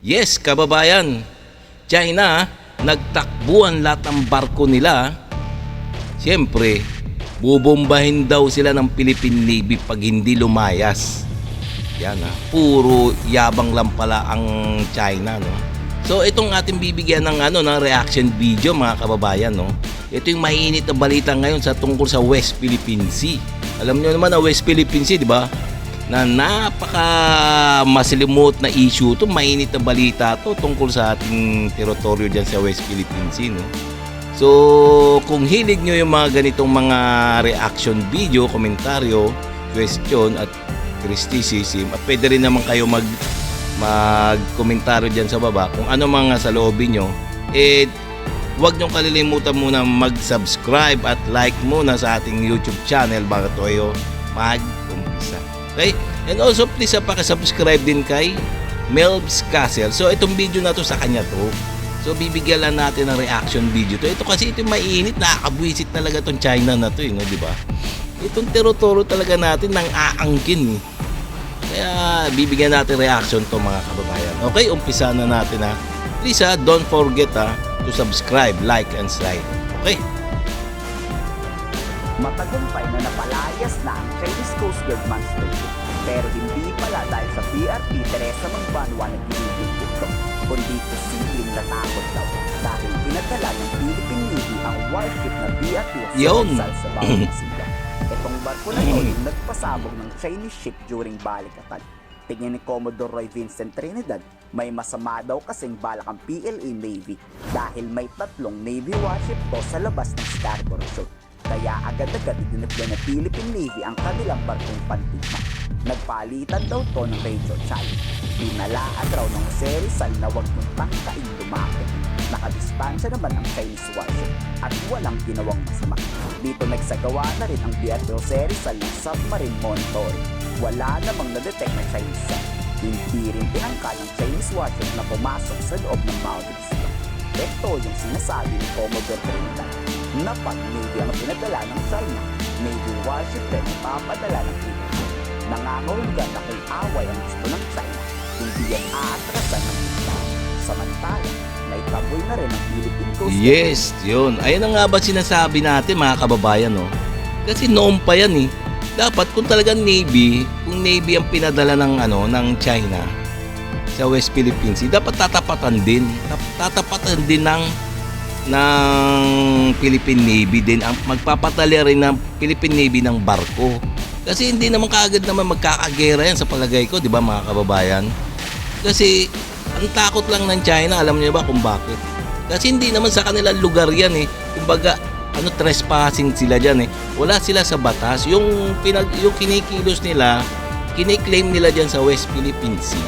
Yes, kababayan, China, nagtakbuhan lahat ng barko nila. Siyempre, bubombahin daw sila ng Philippine Navy pag hindi lumayas. Yan puro yabang lang pala ang China, no. So itong ating bibigyan ng ng reaction video, mga kababayan, no. Ito yung mainit na balita ngayon sa tungkol sa West Philippine Sea. Alam niyo naman na West Philippine Sea, di ba? Na napaka masilimot na issue to, mainit na balita to tungkol sa ating teritoryo dyan sa West Philippine Sea, no? So kung hilig nyo yung mga ganitong mga reaction video, komentaryo, question at criticism, at pwede rin naman kayo mag-komentaryo dyan sa baba kung ano mga saloobin nyo, huwag nyong kalilimutan muna mag-subscribe at like muna sa ating YouTube channel bago tayo mag-umpisa. Okay? And also please paki-subscribe din kay Melbs Castle. So itong video na to sa kanya to. So bibigyan lang natin ng reaction video to. Ito kasi ito mainit, nakakabwisit talaga tong China na to, no, di ba? Itong teritoryo talaga natin nang aangkin. Kaya bibigyan natin reaction to, mga kababayan. Okay, umpisa na natin ha. Please don't forget to subscribe, like and slide. Okay? Matagumpay na napalayas na ang Chinese Coast Guard monster ship. Pero hindi pala dahil sa PRP Teresa Magbanwa na ginigil ito, kundi posibleng natakot daw dahil pinadala ng Philippine Navy ang warship na BRP Rizal sa bawat sila. Itong barko na yun nagpasabog ng Chinese ship during balikatan. Tingin ni Commodore Roy Vincent Trinidad, may masama daw kasing balak ang PLA Navy dahil may 3 Navy warship to sa labas ng Scarborough Shoal. Kaya agad-agad dinagyan ng Philippine Navy ang kanilang barkong pantigma. Nagpalitan daw to ng radio challenge. Pinalaan raw ng Jose Rizal na huwag mong tangkain lumapit. Nakadistansya naman ang Chinese warship at walang ginawang masama. Dito nagsagawa na rin ang BRP Jose Rizal ng submarine monitoring. Wala namang na-detect na Chinese sub. Hindi rin tinangka ng Chinese warship na pumasok sa loob ng Maldives. Ito yung sinasabi ni Commodore Trinidad na pag Navy ang pinadala ng China, Navy warship rin ang papadala ng Philippines. Nangangahulugan na kung away ang gusto ng China, hindi yan aatrasan ng kita. Samantala, naitaboy na rin ang Philippine Coast Guard. Yes, yun. Ayun na nga ba sinasabi natin, mga kababayan, no? Kasi noon pa yan Dapat kung talagang Navy, kung Navy ang pinadala ng China sa West Philippine Sea, dapat tatapatan din ng Philippine Navy din, ang magpapatala rin ng Philippine Navy ng barko. Kasi hindi naman kaagad naman magkakagera yan sa palagay ko, di ba, mga kababayan? Kasi ang takot lang ng China, alam niyo ba kung bakit? Kasi hindi naman sa kanilang lugar yan Kumbaga, trespassing sila diyan Wala sila sa batas. Yung kinikilos nila, kiniklaim nila diyan sa West Philippine Sea.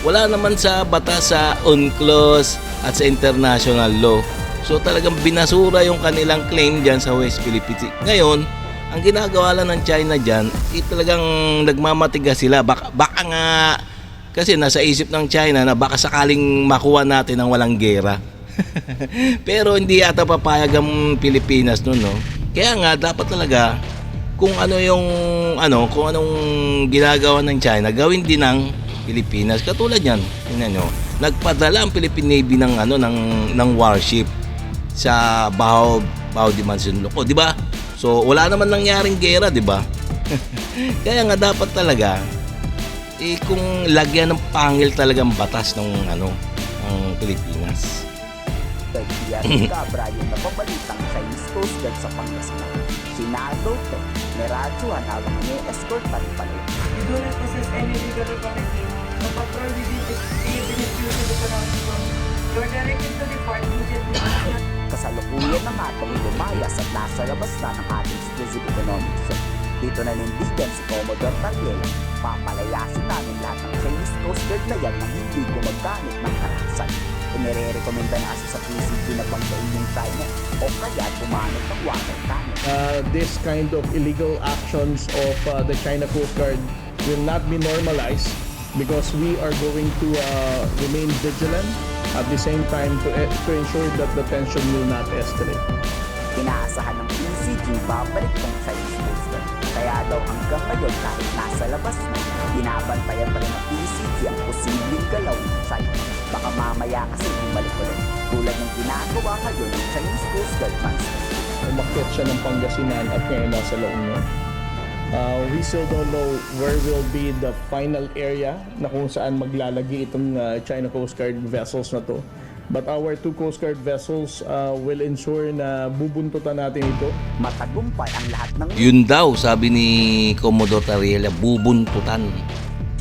Wala naman sa batas, sa UNCLOS at sa international law. So talagang binasura yung kanilang claim diyan sa West Philippine Sea. Ngayon, ang ginagawa lang ng China diyan, talagang nagmamatigas sila. Baka nga kasi nasa isip ng China na baka sakaling makuha natin ng walang gera. Pero hindi ata papayag ang Pilipinas noon, no? Kaya nga dapat talaga kung kung anong ginagawa ng China, gawin din ng Pilipinas. Katulad niyan, tingnan nyo, nagpadala ang Philippine Navy ng warship sa Bao de Mansinloco, di ba? So wala naman nangyaring gera, di ba? Kaya nga dapat talaga kung lagyan ng pangil talagang batas ng ang Pilipinas. Nagbiyahe ka, Brian, na pabalitang Chinese Coast Guard sa Pangasinan. Sinado to, may radyohan habang escort pa rin pala. You do not possess any legal authority to patrol within the Philippines due to the pronouncement. You are directed to depart immediately. Kasalukuyan na nga itong lumayas at nasa labas na ng ating exclusive economic zone. Dito na nindigan si Commodore Tariela, papalayasin namin lahat ng Chinese Coast Guard na yan nang hindi gumagamit ng karahasan. Inire-recommenda na kasi sa PCG na banggain yung China o kaya pumanot ng water cannon. This kind of illegal actions of the China Coast Guard will not be normalized because we are going to remain vigilant at the same time to ensure that the tension will not escalate. Inaasahan ng PCG babalik ng Chinese Coast Guard. Kaya daw hanggang ngayon kahit nasa labas na, binabantayan pa rin ng PCG ang posibleng galaw ng China. Baka mamaya kasi bumalik ulit, tulad ng ginagawa ngayon ng Chinese Coast Guard Monsters. Umakyat siya ng Pangasinan at ngayon nasa La Union. We still don't know where will be the final area na kung saan maglalagi itong China Coast Guard vessels na to. But our 2 Coast Guard vessels will ensure na bubuntutan natin ito. Matagumpay ang lahat ng Yun daw, sabi ni Commodore Tariela, bubuntutan.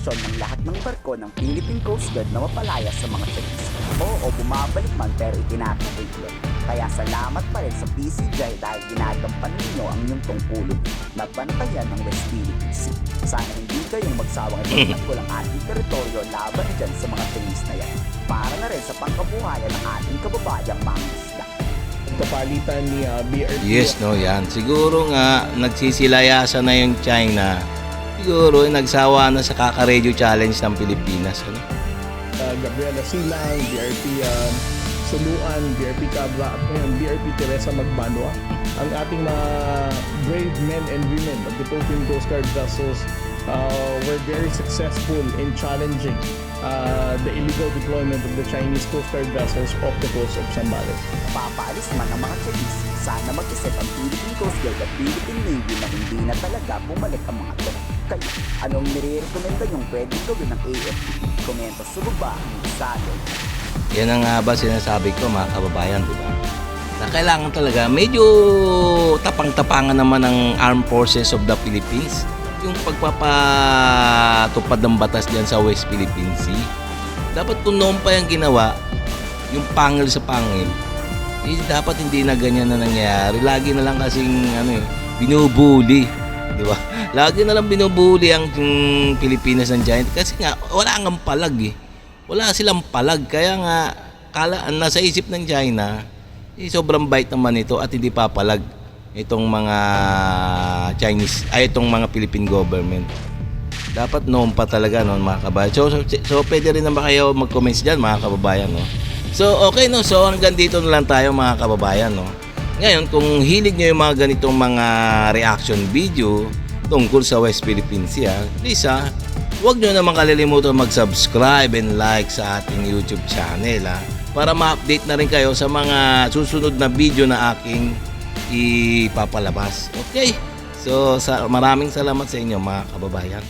misyon ng lahat ng barko ng Philippine Coast Guard na mapalaya sa mga Chinese. Oo, bumabalik man pero itinatapos yun. Kaya salamat pa rin sa PCG dahil ginagampanan ninyo ang inyong tungkulin na bantayan ng West Philippine Sea. Sana hindi kayong magsawang ipagtanggol ang ating teritoryo laban dyan sa mga Chinese na yan. Para na rin sa pangkabuhayan ng ating kababayang mga isda. Kapalitan ni BRP. Yes, no, yan. Siguro nga, nagsisilayasan na yung China. Siguro, nagsawa na sa Kaka-Radio Challenge ng Pilipinas. Ano? Gabriela Silang, BRP Suluan, BRP Cabra, at ngayon BRP Teresa Magbanwa. Ang ating mga brave men and women of the Philippine Coast Guard vessels were very successful in challenging the illegal deployment of the Chinese Coast Guard vessels off the coast of Zambales. Papaalis man ang mga Chinese, sana mag-isip ang Philippine Coast Guard at Philippine Navy na hindi na talaga bumalik ang mga to. Kayo, anong nire-recommenda nyong pwedeng gawin ng AFP? Komento sa baba ang isado. Yan ang nga ba sinasabi ko, mga kababayan, di ba? Na kailangan talaga, medyo tapang-tapangan naman ng Armed Forces of the Philippines yung pagpapatupad ng batas diyan sa West Philippine Sea. Dapat kung noon pa yung ginawa, yung pangil sa pangil, eh, dapat hindi na ganyan na nangyayari. Lagi na lang kasing binubuli, di ba? Lagi na lang binubuli ang Pilipinas ng giant kasi nga wala ngang palag eh. Wala silang palag kaya nga nasa isip ng China, eh, sobrang bait naman ito at hindi papalag itong mga Chinese itong mga Philippine government. Dapat noon pa talaga noon, mga kababayan. So pwede rin naman kayo mag-comments diyan, mga kababayan, no. So okay, no. So hanggang dito na lang tayo, mga kababayan, no. Ngayon, kung hilig niyo yung mga ganitong mga reaction video tungkol sa West Philippine Sea, please huwag niyo naman kalilimutan mag-subscribe and like sa ating YouTube channel, para ma-update na rin kayo sa mga susunod na video na aking ipapalabas. Okay? So, maraming salamat sa inyo, mga kababayan.